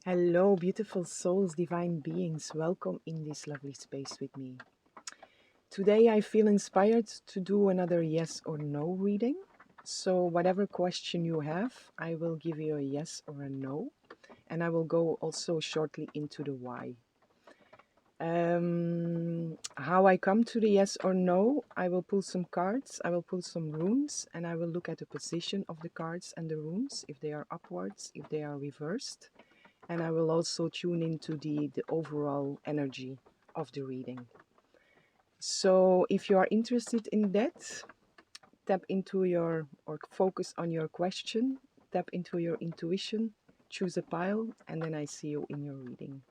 Hello, beautiful souls, divine beings. Welcome in this lovely space with me. Today I feel inspired to do another yes or no reading. So, whatever question you have, I will give you a yes or a no. And I will go also shortly into the why. How I come to the yes or no, I will pull some cards, I will pull some runes, and I will look at the position of the cards and the runes, if they are upwards, if they are reversed. And I will also tune into the overall energy of the reading. So if you are interested in that, tap into your, or focus on your question, tap into your intuition, choose a pile, and then I see you in your reading.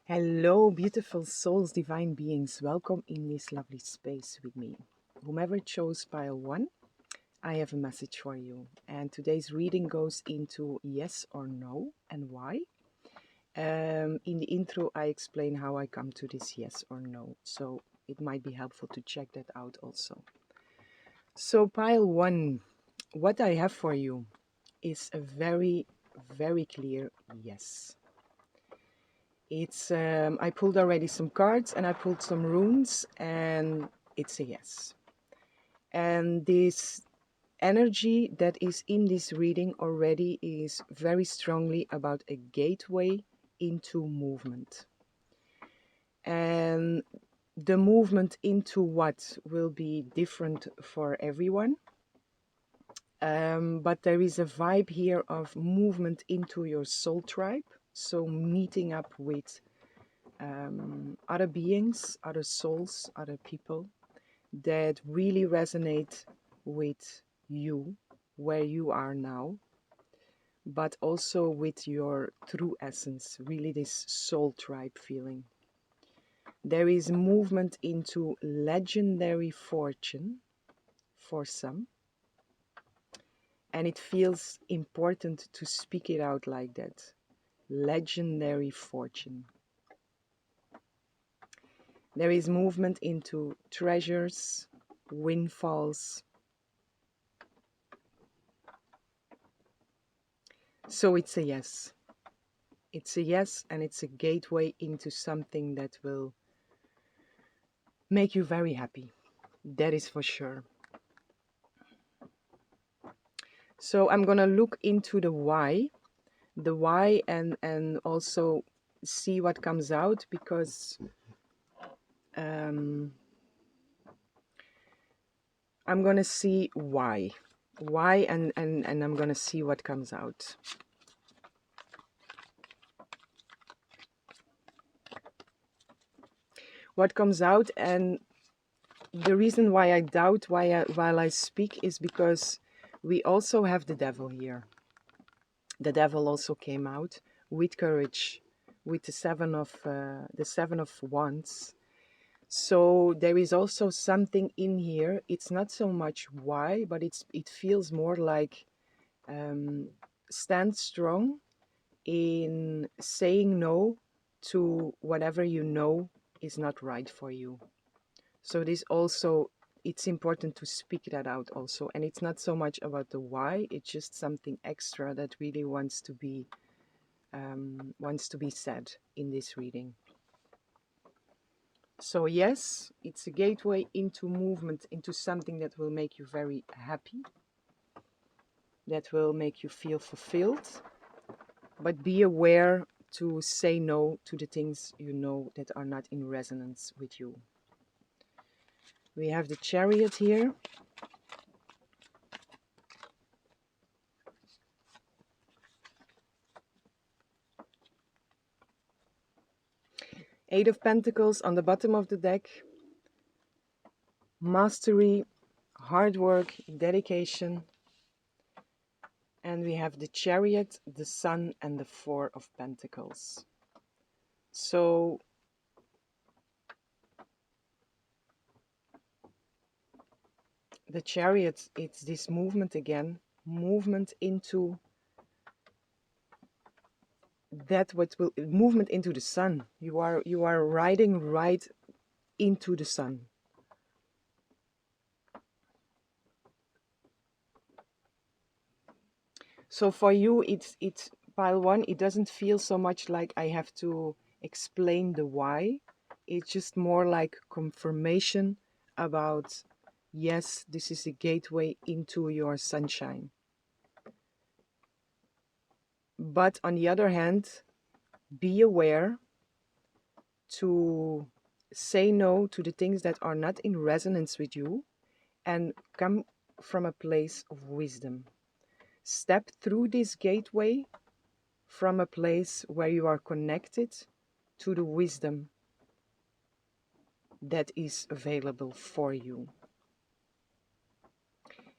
Hello, beautiful souls, divine beings. Welcome in this lovely space with me. Whomever chose pile 1, I have a message for you. And today's reading goes into yes or no and why. In the intro, I explain how I come to this yes or no. So it might be helpful to check that out also. So pile 1, what I have for you is a very, very clear yes. It's I pulled already some cards and I pulled some runes and it's a yes. And this energy that is in this reading already is very strongly about a gateway into movement. And the movement into what will be different for everyone. But there is a vibe here of movement into your soul tribe. So meeting up with other beings, other souls, other people that really resonate with you, where you are now, but also with your true essence, really this soul tribe feeling. There is movement into legendary fortune for some, and it feels important to speak it out like that. Legendary fortune. There is movement into treasures, windfalls. So it's a yes. It's a yes, and it's a gateway into something that will make you very happy. That is for sure. So I'm gonna look into the why, and also see what comes out, because I'm gonna see why, and I'm gonna see what comes out. What comes out, and the reason why I doubt while I speak is because we also have the devil here. The devil also came out with courage, with the seven of wands. So there is also something in here. It's not so much why, but it feels more like stand strong in saying no to whatever you know is not right for you. So this also, it's important to speak that out also. And it's not so much about the why, it's just something extra that really wants to be said in this reading. So yes, it's a gateway into movement, into something that will make you very happy, that will make you feel fulfilled. But be aware to say no to the things you know that are not in resonance with you. We have the Chariot here. Eight of Pentacles on the bottom of the deck. Mastery, hard work, dedication. And we have the Chariot, the Sun, and the Four of Pentacles. So the Chariot, it's this movement again, movement into movement into the sun. You are riding right into the sun. So for you, it's pile one. It doesn't feel so much like I have to explain the why. It's just more like confirmation about, yes, this is a gateway into your sunshine. But on the other hand, be aware to say no to the things that are not in resonance with you and come from a place of wisdom. Step through this gateway from a place where you are connected to the wisdom that is available for you.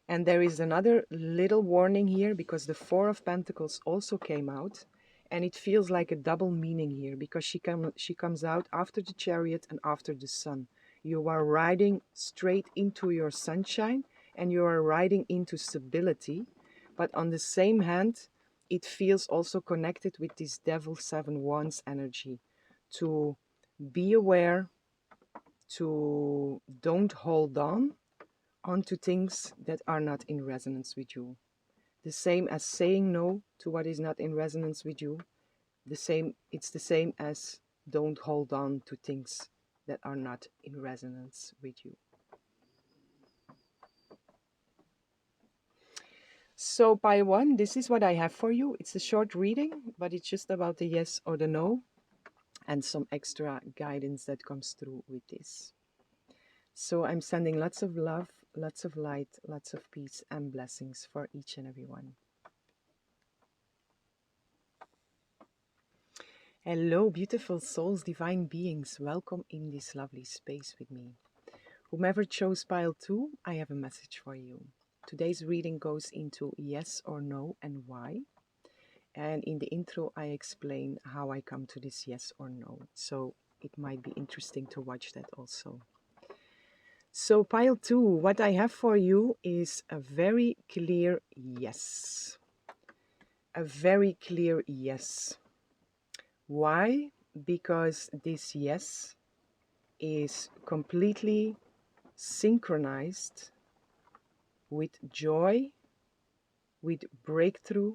And there is another little warning here, because the Four of Pentacles also came out, and it feels like a double meaning here, because she comes out after the Chariot and after the Sun. You are riding straight into your sunshine, and you are riding into stability, but on the same hand, it feels also connected with this Devil Seven Wands energy, to be aware, to don't hold on onto things that are not in resonance with you. The same as saying no to what is not in resonance with you. It's the same as don't hold on to things that are not in resonance with you. So pile one, this is what I have for you. It's a short reading, but it's just about the yes or the no and some extra guidance that comes through with this. So I'm sending lots of love, lots of light, lots of peace and blessings for each and every one. Hello, beautiful souls, divine beings. Welcome in this lovely space with me. Whomever chose pile 2, I have a message for you. Today's reading goes into yes or no and why. And in the intro, I explain how I come to this yes or no. So it might be interesting to watch that also. So pile 2, what I have for you is a very clear yes. A very clear yes. Why? Because this yes is completely synchronized with joy, with breakthrough,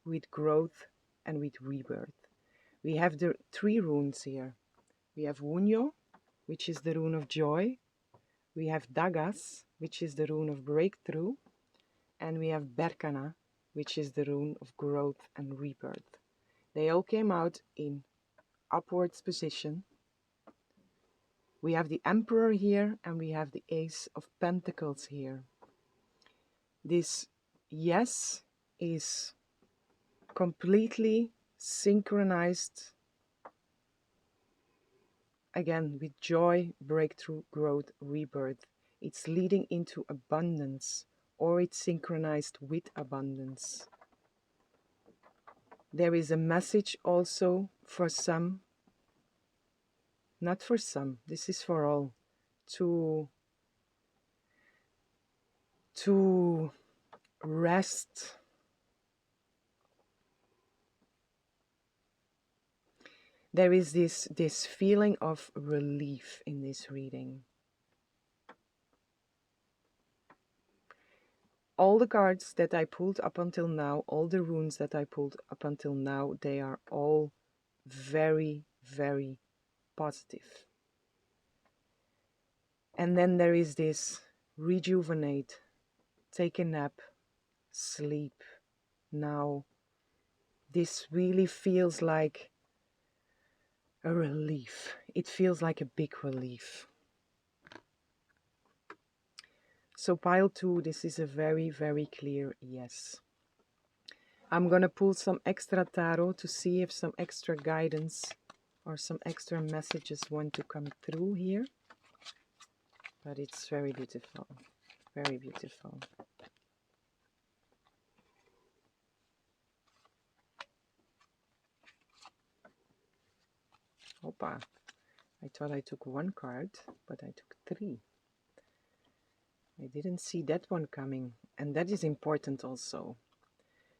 with growth, and with rebirth. We have the 3 runes here. We have Wunyo, which is the rune of joy. We have Dagas, which is the rune of breakthrough. And we have Berkana, which is the rune of growth and rebirth. They all came out in upwards position. We have the Emperor here, and we have the Ace of Pentacles here. This yes is completely synchronized, again, with joy, breakthrough, growth, rebirth. It's leading into abundance, or it's synchronized with abundance. There is a message also for some, not for some, this is for all, to rest. There is this feeling of relief in this reading. All the cards that I pulled up until now, all the runes that I pulled up until now, they are all very, very positive. And then there is this rejuvenate, take a nap, sleep. Now, this really feels like a relief. It feels like a big relief. So pile 2, this is a very, very clear yes. I'm going to pull some extra tarot to see if some extra guidance or some extra messages want to come through here. But it's very beautiful. Very beautiful. Opa. I thought I took 1 card, but I took 3. I didn't see that one coming. And that is important also.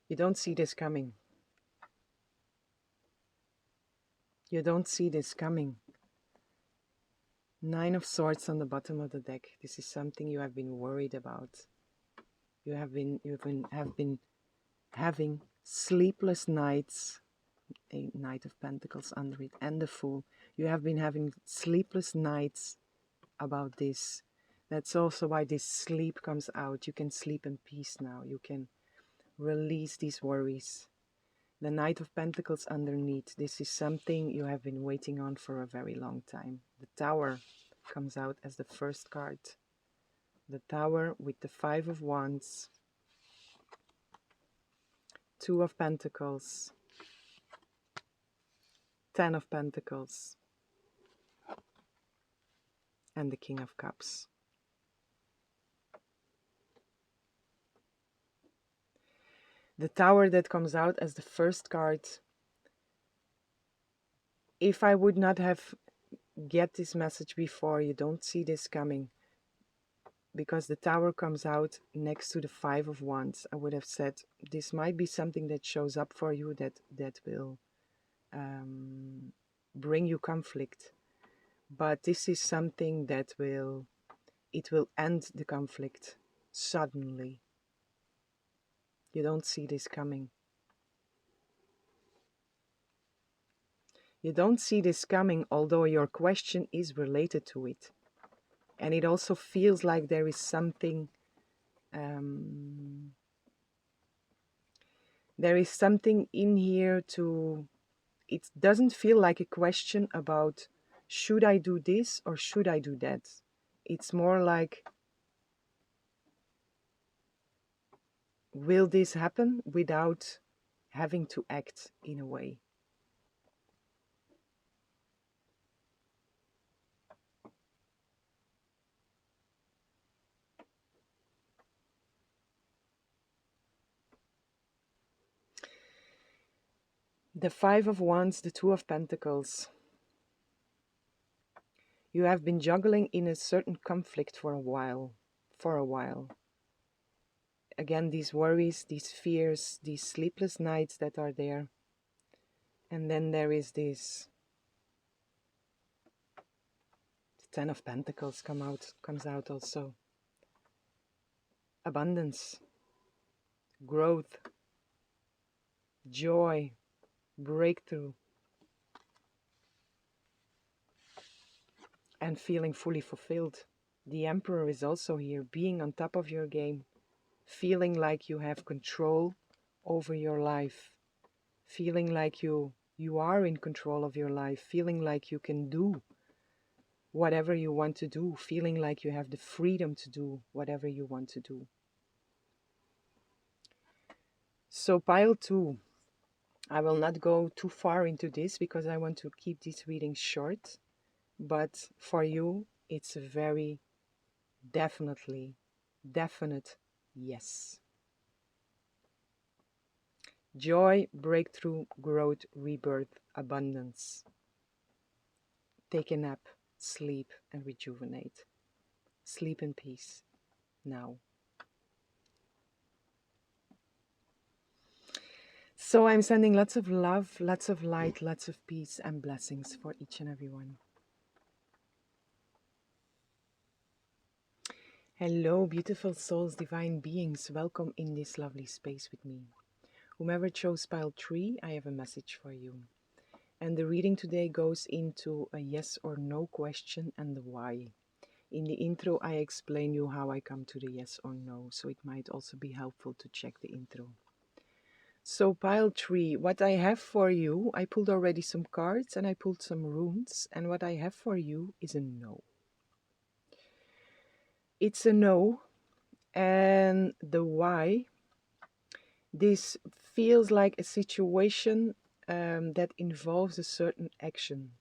You don't see this coming. You don't see this coming. 9 of Swords on the bottom of the deck. This is something you have been worried about. You have been having sleepless nights, a Knight of Pentacles under it, and the Fool. You have been having sleepless nights about this. That's also why this sleep comes out. You can sleep in peace now. You can release these worries. The Knight of Pentacles underneath. This is something you have been waiting on for a very long time. The Tower comes out as the first card. The Tower with the Five of Wands, Two of Pentacles, Ten of Pentacles, and the King of Cups. The Tower that comes out as the first card. If I would not have get this message before, you don't see this coming, because the Tower comes out next to the Five of Wands, I would have said this might be something that shows up for you that will bring you conflict. But this is something that will end the conflict suddenly. You don't see this coming. You don't see this coming, although your question is related to it. And it also feels like there is something in here to, it doesn't feel like a question about should I do this or should I do that. It's more like, will this happen without having to act in a way? The Five of Wands, the Two of Pentacles. You have been juggling in a certain conflict for a while. Again, these worries, these fears, these sleepless nights that are there. And then there is this Ten of Pentacles comes out also. Abundance, growth, joy, breakthrough, and feeling fully fulfilled. The Emperor is also here, being on top of your game, feeling like you have control over your life, feeling like you are in control of your life, feeling like you can do whatever you want to do, feeling like you have the freedom to do whatever you want to do. So pile 2, I will not go too far into this because I want to keep this reading short, but for you it's a very definite yes. Joy, breakthrough, growth, rebirth, abundance. Take a nap, sleep and rejuvenate. Sleep in peace now. So I'm sending lots of love, lots of light, lots of peace and blessings for each and every one. Hello, beautiful souls, divine beings. Welcome in this lovely space with me. Whomever chose pile 3, I have a message for you. And the reading today goes into a yes or no question and the why. In the intro, I explain you how I come to the yes or no, so it might also be helpful to check the intro. So pile 3, what I have for you, I pulled already some cards and I pulled some runes, and what I have for you is a no. It's a no, and the why, this feels like a situation that involves a certain action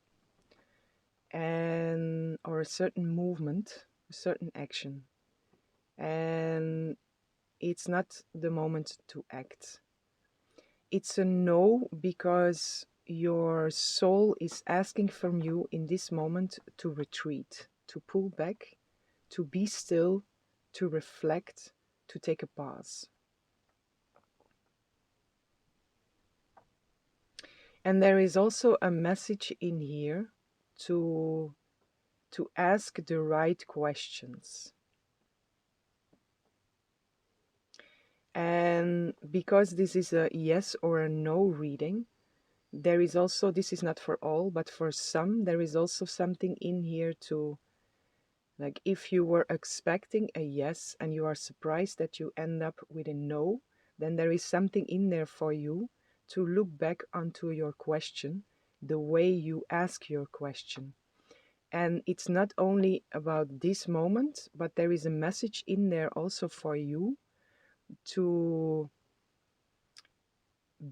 and or a certain movement, a certain action, and it's not the moment to act. It's a no because your soul is asking from you in this moment to retreat, to pull back, to be still, to reflect, to take a pause. And there is also a message in here to ask the right questions. And because this is a yes or a no reading, there is also, this is not for all, but for some, there is also something in here to, like, if you were expecting a yes and you are surprised that you end up with a no, then there is something in there for you to look back onto your question, the way you ask your question. And it's not only about this moment, but there is a message in there also for you to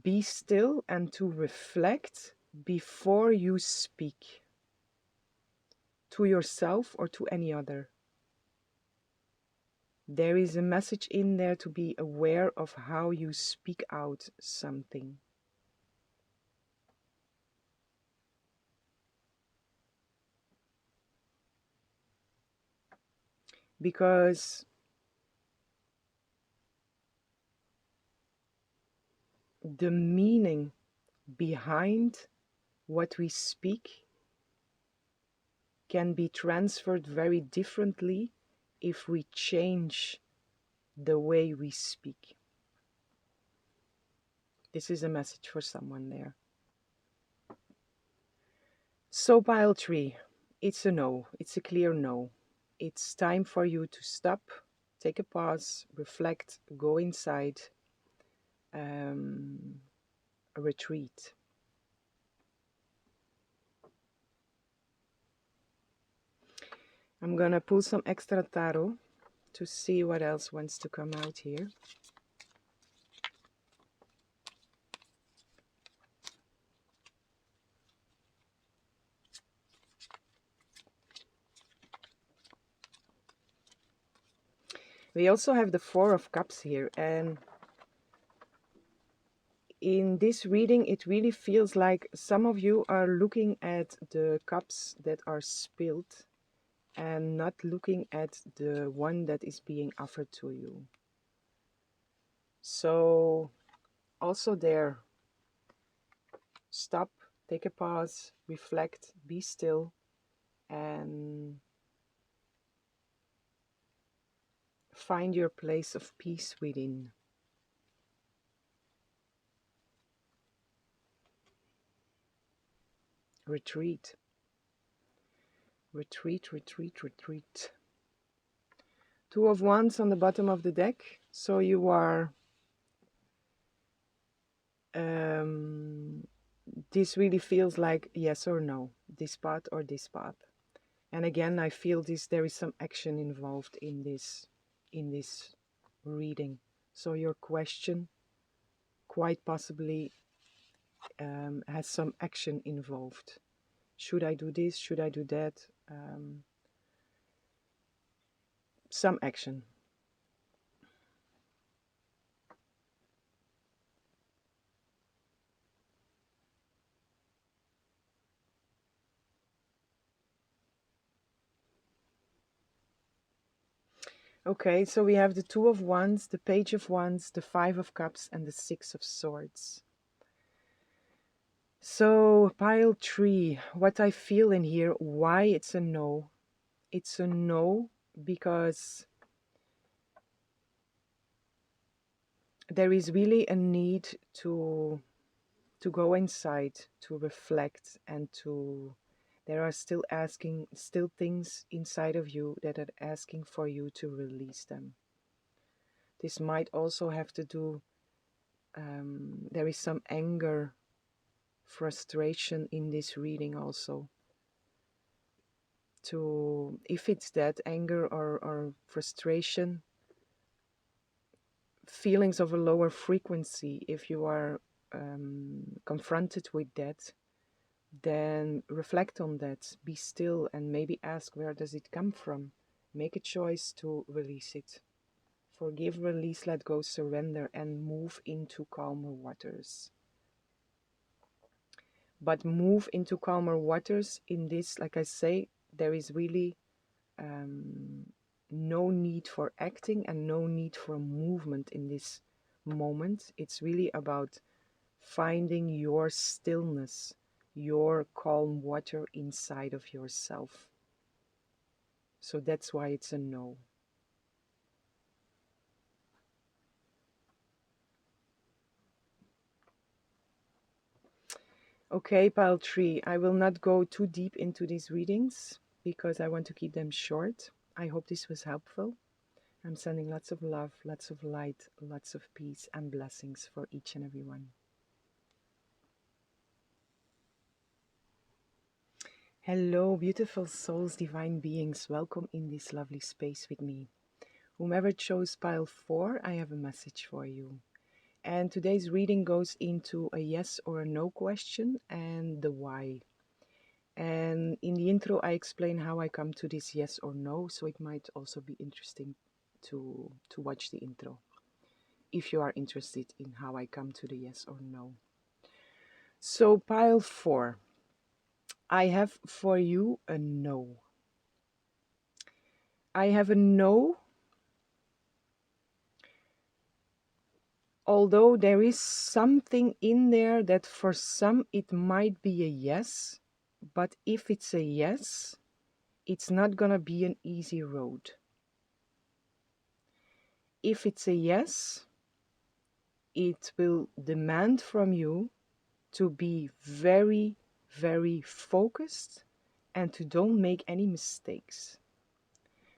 be still and to reflect before you speak to yourself or to any other. There is a message in there to be aware of how you speak out something. Because the meaning behind what we speak can be transferred very differently if we change the way we speak. This is a message for someone there. So pile 3, it's a no. It's a clear no. It's time for you to stop, take a pause, reflect, go inside, retreat. I'm gonna pull some extra tarot to see what else wants to come out here. We also have the Four of Cups here, and in this reading it really feels like some of you are looking at the cups that are spilled and not looking at the one that is being offered to you. So also there, stop, take a pause, reflect, be still, and find your place of peace within. Retreat. Retreat, retreat, retreat. Two of Wands on the bottom of the deck. So you are... this really feels like yes or no. This path or this path. And again, I feel there is some action involved in this reading. So your question quite possibly has some action involved. Should I do this? Should I do that? Some action. Okay, so we have the Two of Wands, the Page of Wands, the Five of Cups, and the Six of Swords. So pile 3, what I feel in here, why it's a no. It's a no because there is really a need to go inside, to reflect, and there are still things inside of you that are asking for you to release them. This might also have to do, there is some anger, frustration in this reading also. If it's that anger or frustration, feelings of a lower frequency, if you are confronted with that, then reflect on that, be still, and maybe ask, where does it come from? Make a choice to release it. Forgive, release, let go, surrender, and move into calmer waters. But move into calmer waters in this, like I say, there is really no need for acting and no need for movement in this moment. It's really about finding your stillness, your calm water inside of yourself. So that's why it's a no. Okay, pile 3, I will not go too deep into these readings because I want to keep them short. I hope this was helpful. I'm sending lots of love, lots of light, lots of peace and blessings for each and every one. Hello, beautiful souls, divine beings. Welcome in this lovely space with me. Whomever chose pile 4, I have a message for you. And today's reading goes into a yes or a no question and the why. And in the intro, I explain how I come to this yes or no, so it might also be interesting to watch the intro if you are interested in how I come to the yes or no. So pile 4, I have for you a no. I have a no, although there is something in there that for some it might be a yes, but if it's a yes, it's not gonna be an easy road. If it's a yes, it will demand from you to be very, very focused and to don't make any mistakes.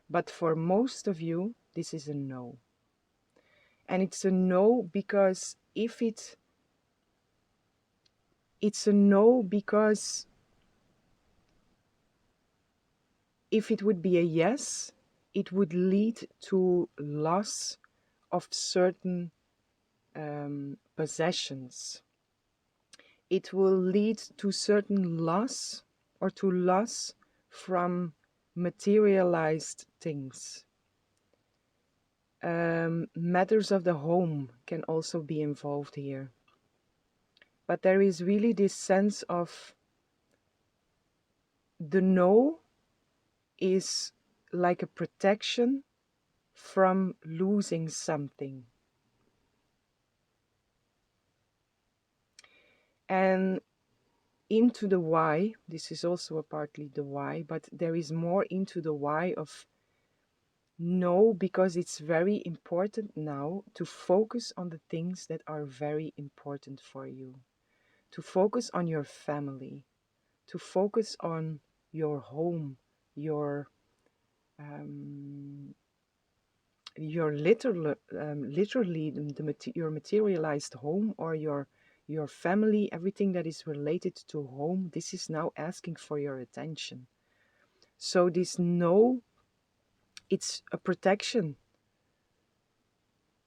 But for most of you, this is a no. And it's a no because it's a no because if it would be a yes, it would lead to loss of certain possessions. It will lead to certain loss or to loss from materialized things. Matters of the home can also be involved here. But there is really this sense of the no is like a protection from losing something. And into the why, this is also a partly the why, but there is more into the why of no, because it's very important now to focus on the things that are very important for you, to focus on your family, to focus on your home, your literally your materialized home or your family, everything that is related to home. This is now asking for your attention. So this no, it's a protection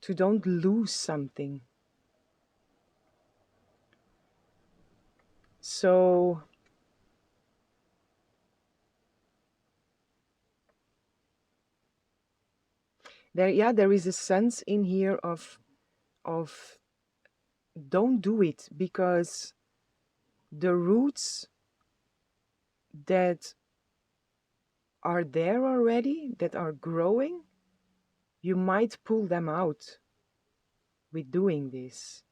to don't lose something. So there is a sense in here of don't do it, because the roots that are there already, that are growing, you might pull them out with doing this.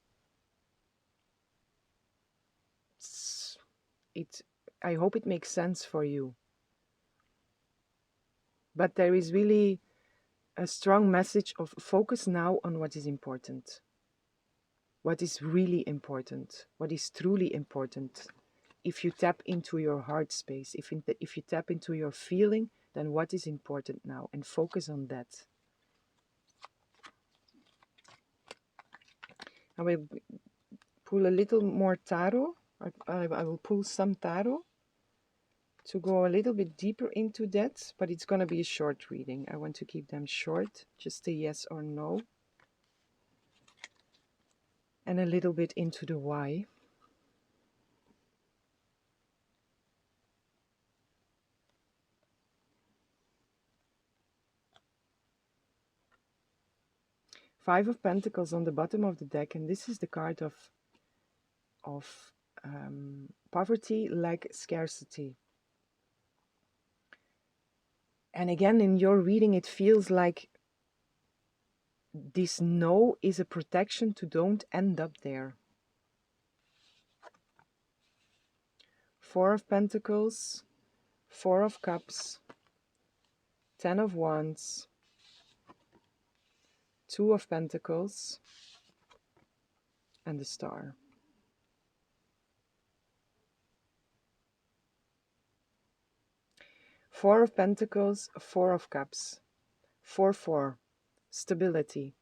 It, I hope it makes sense for you. But there is really a strong message of focus now on what is important. What is really important, what is truly important. If you tap into your heart space, if you tap into your feeling, then what is important now, and focus on that. I will pull a little more tarot. I will pull some tarot to go a little bit deeper into that, but it's going to be a short reading. I want to keep them short, just a yes or no, and a little bit into the why. Five of Pentacles on the bottom of the deck, and this is the card of poverty, lack, scarcity. And again, in your reading, it feels like this no is a protection to don't end up there. Four of Pentacles, Four of Cups, Ten of Wands, Two of Pentacles, and the Star. Four of Pentacles, Four of Cups, 4-4, stability,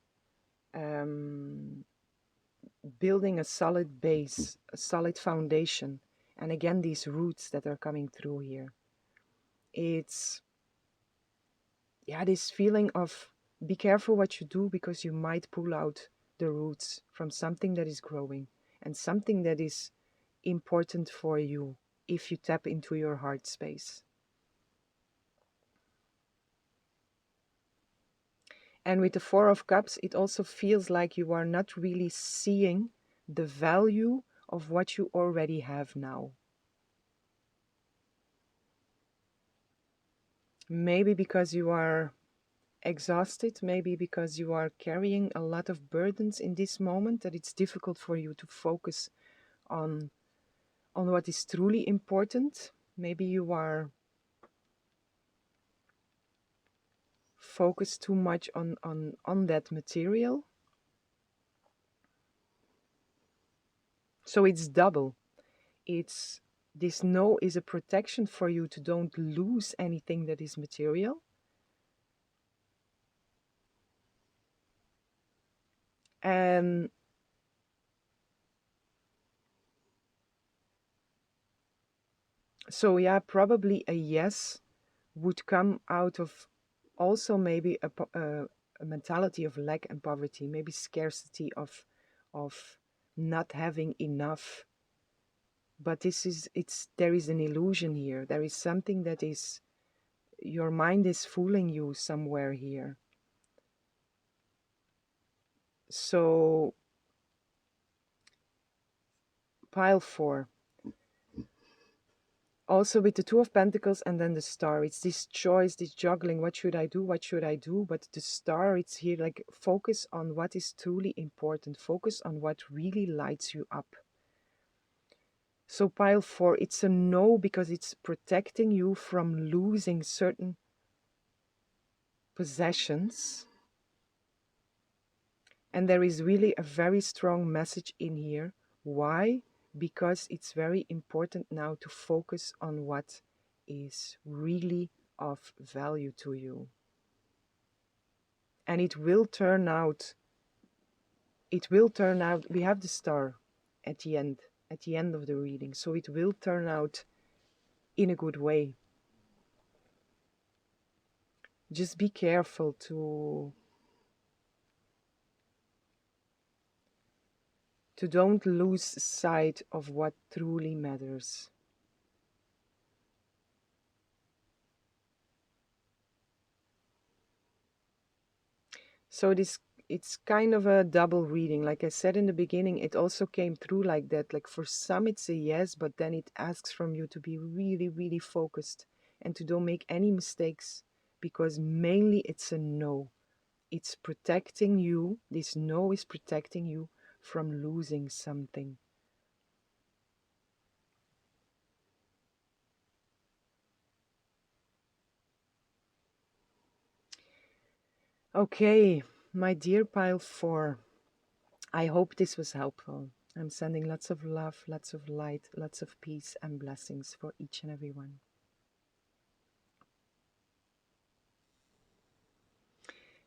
building a solid base, a solid foundation, and again these roots that are coming through here. It's, yeah, this feeling of be careful what you do, because you might pull out the roots from something that is growing and something that is important for you if you tap into your heart space. And with the Four of Cups, it also feels like you are not really seeing the value of what you already have now. Maybe because you are exhausted, maybe because you are carrying a lot of burdens in this moment, that it's difficult for you to focus on what is truly important. Maybe you are focused too much on that material. So it's double. It's, this no is a protection for you to don't lose anything that is material. And so yeah, probably a yes would come out of also maybe a mentality of lack and poverty, maybe scarcity of not having enough. But this is, it's, there is an illusion here. There is something that is, your mind is fooling you somewhere here. So pile 4. Also with the Two of Pentacles and then the Star, it's this choice, this juggling, what should I do, what should I do? But the Star, it's here like focus on what is truly important, focus on what really lights you up. So pile 4, it's a no, because it's protecting you from losing certain possessions. And there is really a very strong message in here. Why? Because it's very important now to focus on what is really of value to you. And it will turn out, we have the Star at the end of the reading. So it will turn out in a good way. Just be careful to don't lose sight of what truly matters. So it's kind of a double reading. Like I said in the beginning, it also came through like that. Like for some it's a yes, but then it asks from you to be really, really focused and to don't make any mistakes, because mainly it's a no. It's protecting you. This no is protecting you from losing something. Okay, my dear pile 4, I hope this was helpful. I'm sending lots of love, lots of light, lots of peace and blessings for each and every one.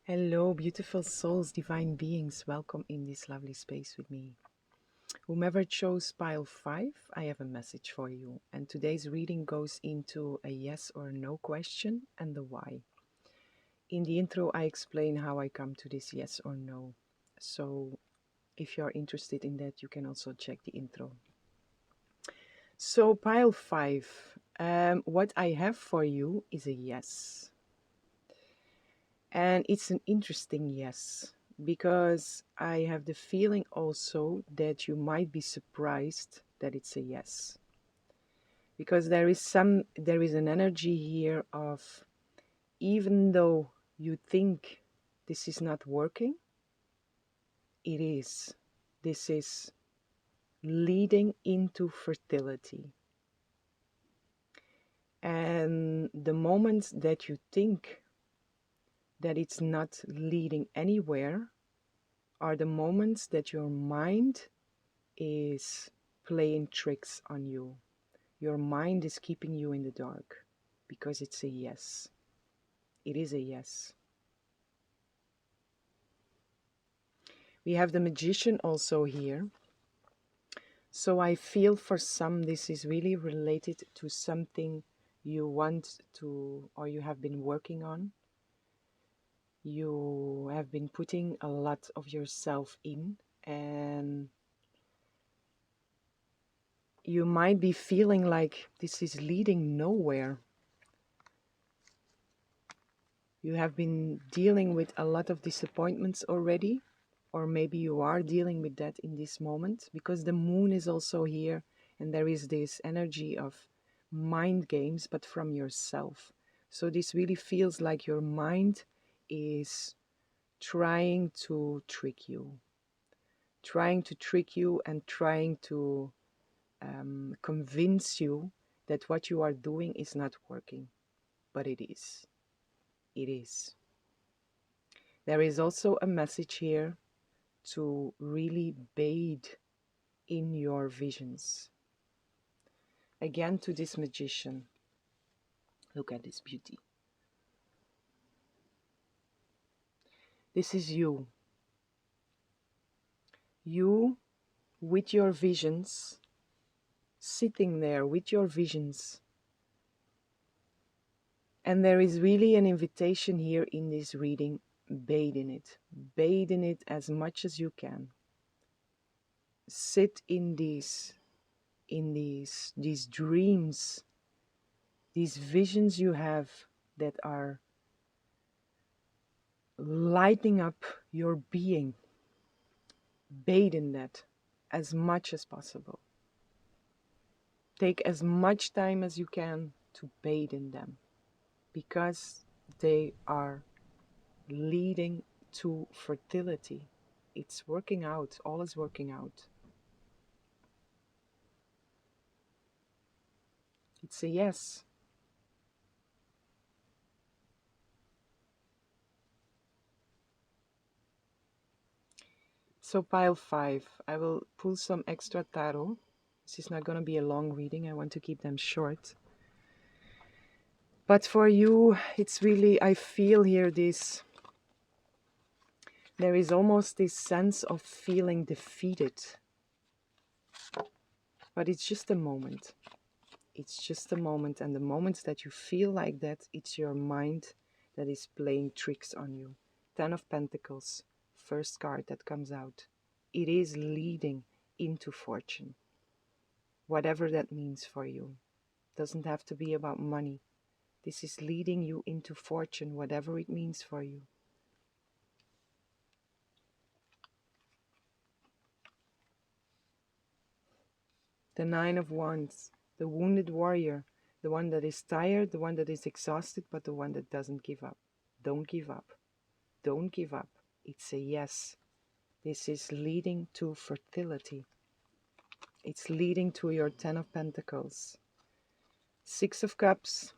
Hello, beautiful souls, divine beings. Welcome in this lovely space with me. Whomever chose pile 5, I have a message for you. And today's reading goes into a yes or no question and the why. In the intro, I explain how I come to this yes or no. So if you're interested in that, you can also check the intro. So pile 5, what I have for you is a yes. And it's an interesting yes, because I have the feeling also that you might be surprised that it's a yes. Because there is an energy here of, even though you think this is not working, it is. This is leading into fertility. And the moments that you think that it's not leading anywhere are the moments that your mind is playing tricks on you. Your mind is keeping you in the dark because it's a yes. It is a yes. We have the Magician also here. So I feel for some this is really related to something you want to, or you have been working on. You have been putting a lot of yourself in, and you might be feeling like this is leading nowhere. You have been dealing with a lot of disappointments already, or maybe you are dealing with that in this moment, because the moon is also here, and there is this energy of mind games, but from yourself. So this really feels like your mind is trying to trick you, and trying to convince you that what you are doing is not working, but it is. It is. There is also a message here to really bathe in your visions. Again, to this Magician. Look at this beauty. This is you. You with your visions, sitting there with your visions. And there is really an invitation here in this reading. Bathe in it. Bathe in it as much as you can. Sit in these dreams, these visions you have that are lighting up your being. Bathe in that as much as possible. Take as much time as you can to bathe in them, because they are leading to fertility. It's working out. All is working out. It's a yes. So pile 5. I will pull some extra tarot. This is not going to be a long reading. I want to keep them short. But for you, it's really, I feel here this, there is almost this sense of feeling defeated. But it's just a moment. It's just a moment. And the moments that you feel like that, it's your mind that is playing tricks on you. 10 of Pentacles, first card that comes out. It is leading into fortune. Whatever that means for you. Doesn't have to be about money. This is leading you into fortune, whatever it means for you. The 9 of Wands, the wounded warrior, the one that is tired, the one that is exhausted, but the one that doesn't give up. Don't give up. Don't give up. It's a yes. This is leading to fertility. It's leading to your 10 of Pentacles. 6 of Cups.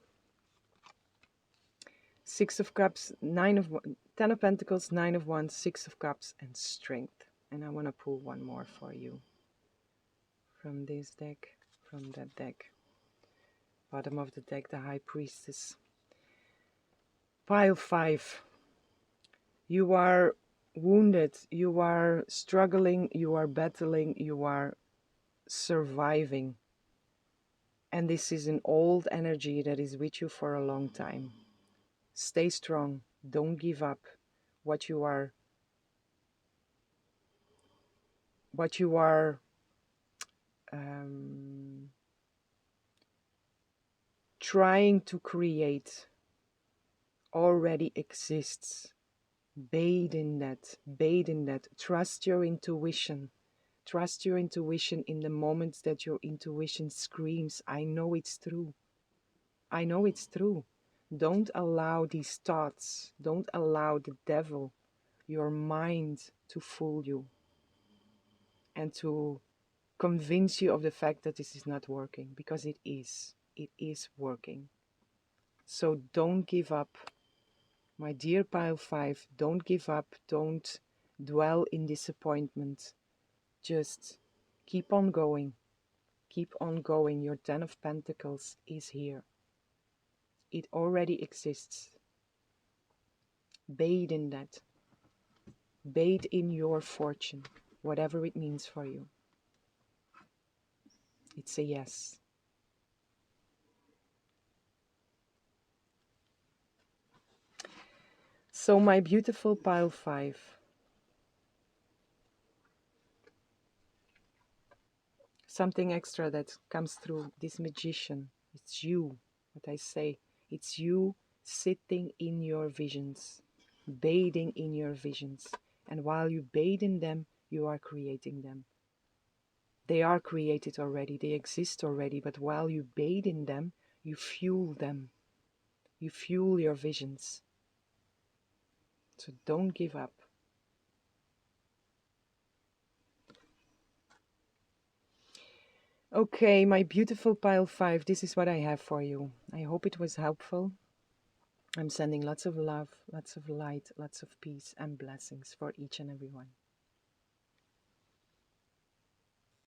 6 of Cups, 10 of Pentacles, 9 of Wands, 6 of Cups, and Strength. And I want to pull one more for you. From this deck, from that deck. Bottom of the deck, the High Priestess. Pile 5. You are wounded, you are struggling, you are battling, you are surviving. And this is an old energy that is with you for a long time. Stay strong. Don't give up. What you are trying to create already exists. Bathe in that. Bathe in that. Trust your intuition. Trust your intuition in the moments that your intuition screams, I know it's true. I know it's true. Don't allow these thoughts, don't allow the devil, your mind, to fool you and to convince you of the fact that this is not working, because it is. It is working. So don't give up. My dear pile 5, don't give up. Don't dwell in disappointment. Just keep on going. Keep on going. Your 10 of Pentacles is here. It already exists. Bathe in that. Bathe in your fortune, whatever it means for you. It's a yes. So my beautiful pile 5. Something extra that comes through this magician. It's you, what I say. It's you sitting in your visions, bathing in your visions. And while you bathe in them, you are creating them. They are created already, they exist already, but while you bathe in them, you fuel them. You fuel your visions. So don't give up. Okay, my beautiful pile 5, this is what I have for you. I hope it was helpful. I'm sending lots of love, lots of light, lots of peace and blessings for each and every one.